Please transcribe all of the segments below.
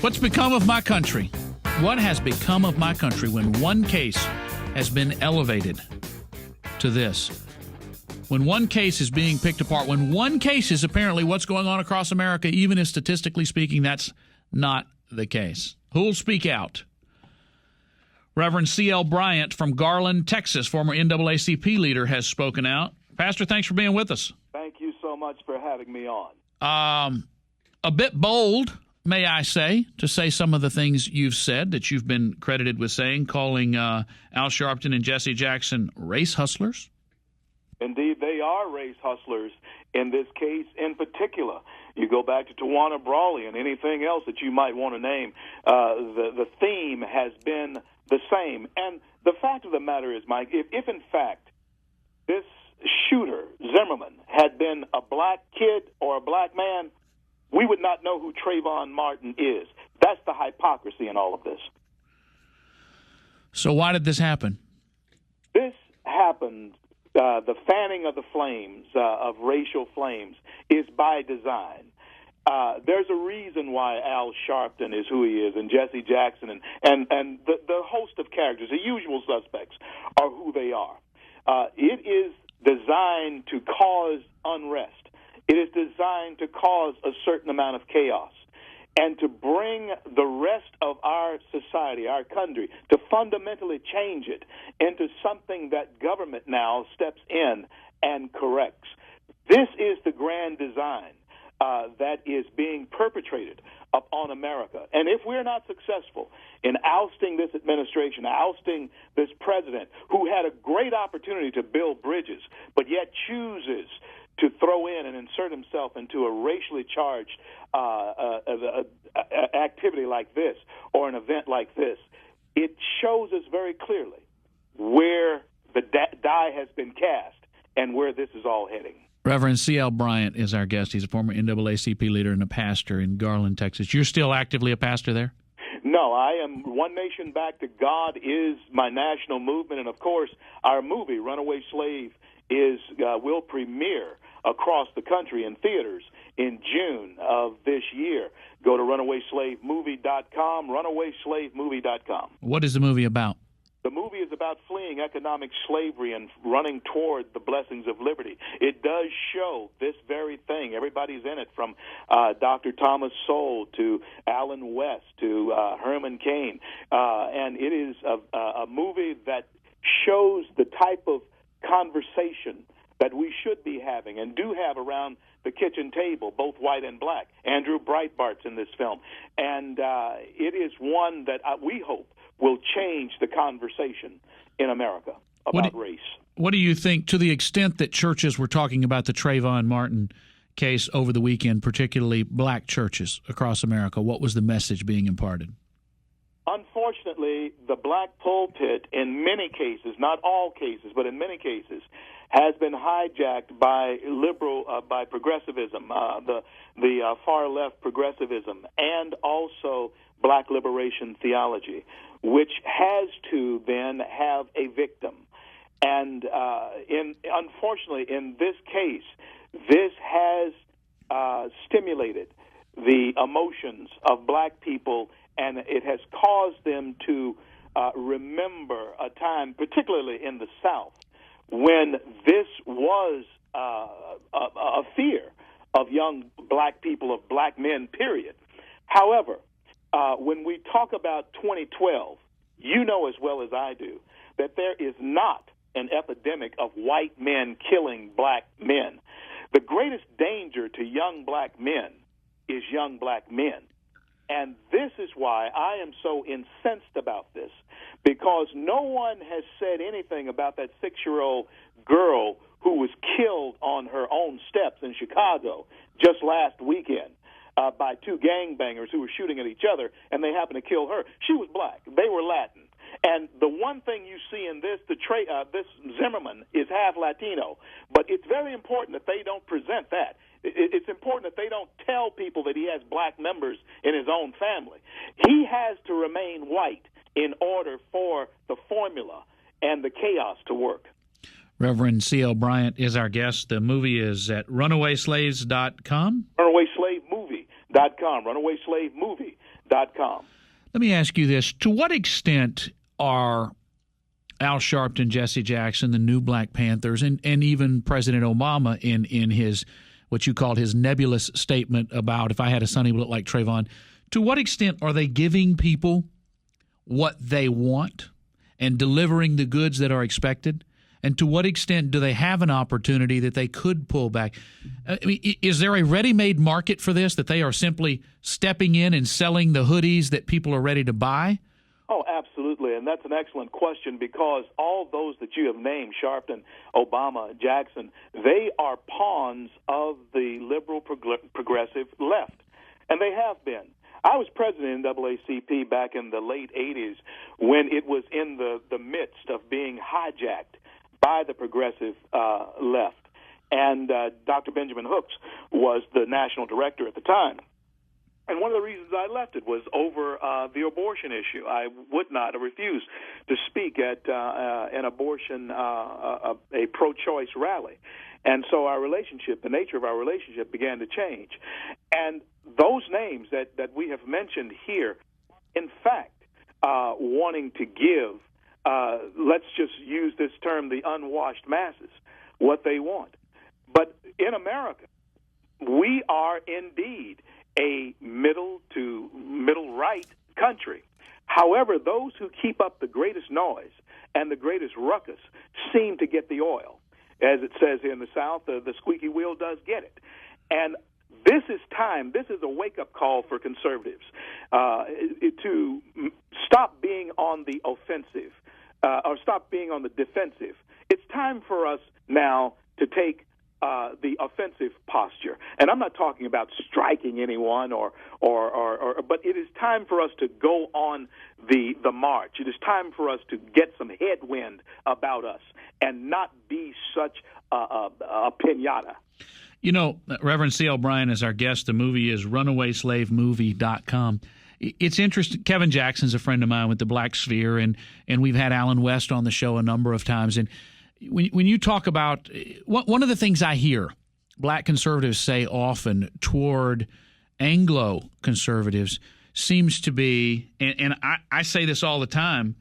What's become of my country? What has become of my country when one case has been elevated to this? When one case is being picked apart, when one case is apparently what's going on across America, even if statistically speaking, that's not the case. Who'll speak out? Reverend C.L. Bryant from Garland, Texas, former NAACP leader, has spoken out. Pastor, thanks for being with us. Thank you so much for having me on. A bit bold, may I say, to say some of the things you've said that you've been credited with saying, calling Al Sharpton and Jesse Jackson race hustlers. Indeed, they are race hustlers in this case in particular. You go back to Tawana Brawley and anything else that you might want to name. The theme has been the same. And the fact of the matter is, Mike, if in fact this shooter, Zimmerman, had been a black kid or a black man, we would not know who Trayvon Martin is. That's the hypocrisy in all of this. So why did this happen? This happened, the fanning of the flames, of racial flames, is by design. There's a reason why Al Sharpton is who he is, and Jesse Jackson, and the host of characters, the usual suspects, are who they are. It is designed to cause unrest. It is designed to cause a certain amount of chaos and to bring the rest of our society, our country, to fundamentally change it into something that government now steps in and corrects. This is the grand design that is being perpetrated upon America. And if we're not successful in ousting this administration, ousting this president, who had a great opportunity to build bridges, but yet chooses to throw in and insert himself into a racially charged activity like this or an event like this, it shows us very clearly where the die has been cast and where this is all heading. Reverend C.L. Bryant is our guest. He's a former NAACP leader and a pastor in Garland, Texas. You're still actively a pastor there? No, I am One Nation Back to God is my national movement, and of course, our movie, Runaway Slave, will premiere across the country in theaters in June of this year. Go to runawayslavemovie.com, runawayslavemovie.com. What is the movie about? The movie is about fleeing economic slavery and running toward the blessings of liberty. It does show this very thing. Everybody's in it, from Dr. Thomas Sowell to Alan West to Herman Cain. And it is a movie that shows the type of conversation that we should be having and do have around the kitchen table, both white and black. Andrew Breitbart's in this film. And it is one that we hope will change the conversation in America about race. What do you think, to the extent that churches were talking about the Trayvon Martin case over the weekend, particularly black churches across America, what was the message being imparted? Unfortunately, the black pulpit, in many cases, not all cases, but in many cases, has been hijacked by by progressivism, the far left progressivism, and also black liberation theology, which has to then have a victim. And unfortunately, in this case, this has stimulated the emotions of black people, and it has caused them to remember a time, particularly in the South, when this was a fear of young black people, of black men, period. However, when we talk about 2012, you know as well as I do that there is not an epidemic of white men killing black men. The greatest danger to young black men is young black men. And this is why I am so incensed about this, because no one has said anything about that 6-year-old girl who was killed on her own steps in Chicago just last weekend by two gangbangers who were shooting at each other, and they happened to kill her. She was black. They were Latin. And the one thing you see in this, this Zimmerman is half Latino, but it's very important that they don't present that. It's important that they don't tell people that he has black members in his own family. He has to remain white in order for the formula and the chaos to work. Reverend C.L. Bryant is our guest. The movie is at runawayslaves.com? runawayslavemovie.com, runawayslavemovie.com. Let me ask you this. To what extent are Al Sharpton, Jesse Jackson, the new Black Panthers, and even President Obama in his what you called his nebulous statement about if I had a son, he would look like Trayvon, to what extent are they giving people what they want and delivering the goods that are expected? And to what extent do they have an opportunity that they could pull back? I mean, is there a ready-made market for this, that they are simply stepping in and selling the hoodies that people are ready to buy? Oh, absolutely, and that's an excellent question, because all those that you have named, Sharpton, Obama, Jackson, they are pawns of the liberal progressive left, and they have been. I was president of NAACP back in the late 80s when it was in the midst of being hijacked by the progressive left, and Dr. Benjamin Hooks was the national director at the time. And one of the reasons I left it was over the abortion issue. I would not, I refused to speak at an abortion, a pro-choice rally. And so our relationship, the nature of our relationship began to change. And those names that we have mentioned here, in fact, wanting to give, let's just use this term, the unwashed masses, what they want. But in America, we are indeed a middle to middle-right country. However, those who keep up the greatest noise and the greatest ruckus seem to get the oil. As it says here in the South, the squeaky wheel does get it. And this is time, this is a wake-up call for conservatives to stop being on the offensive or stop being on the defensive. It's time for us now to take the offensive posture. And I'm not talking about striking anyone but it is time for us to go on the march. It is time for us to get some headwind about us and not be such a pinata. You know, Reverend C.L. Bryant is our guest. The movie is RunawaySlaveMovie.com. It's interesting. Kevin Jackson's a friend of mine with the Black Sphere, and we've had Alan West on the show a number of times. And when you talk about one of the things I hear Black conservatives say often toward Anglo conservatives seems to be, and I say this all the time,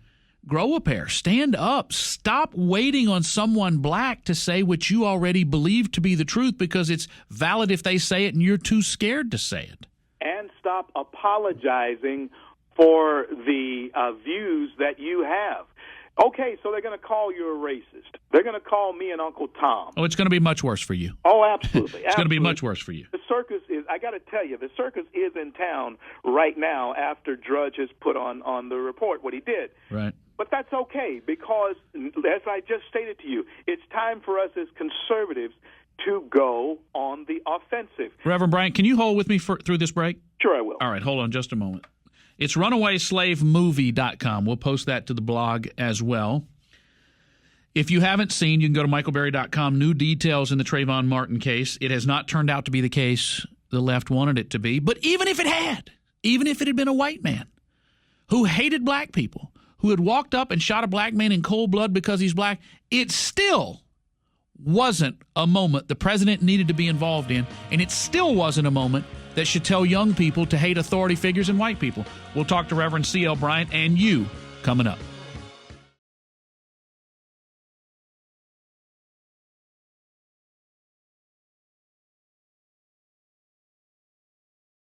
grow a pair, stand up, stop waiting on someone black to say what you already believe to be the truth because it's valid if they say it and you're too scared to say it. And stop apologizing for the views that you have. Okay, so they're going to call you a racist. They're going to call me and Uncle Tom. Oh, it's going to be much worse for you. Oh, absolutely. It's going to be much worse for you. The circus is, I got to tell you, the circus is in town right now after Drudge has put on the report what he did. Right. But that's okay because, as I just stated to you, it's time for us as conservatives to go on the offensive. Reverend Bryant, can you hold with me through this break? Sure, I will. All right, hold on just a moment. It's RunawaySlaveMovie.com. We'll post that to the blog as well. If you haven't seen, you can go to michaelberry.com. New details in the Trayvon Martin case. It has not turned out to be the case the left wanted it to be. But even if it had, even if it had been a white man who hated black people, who had walked up and shot a black man in cold blood because he's black, it still wasn't a moment the president needed to be involved in, and it still wasn't a moment that should tell young people to hate authority figures and white people. We'll talk to Reverend C.L. Bryant and you coming up.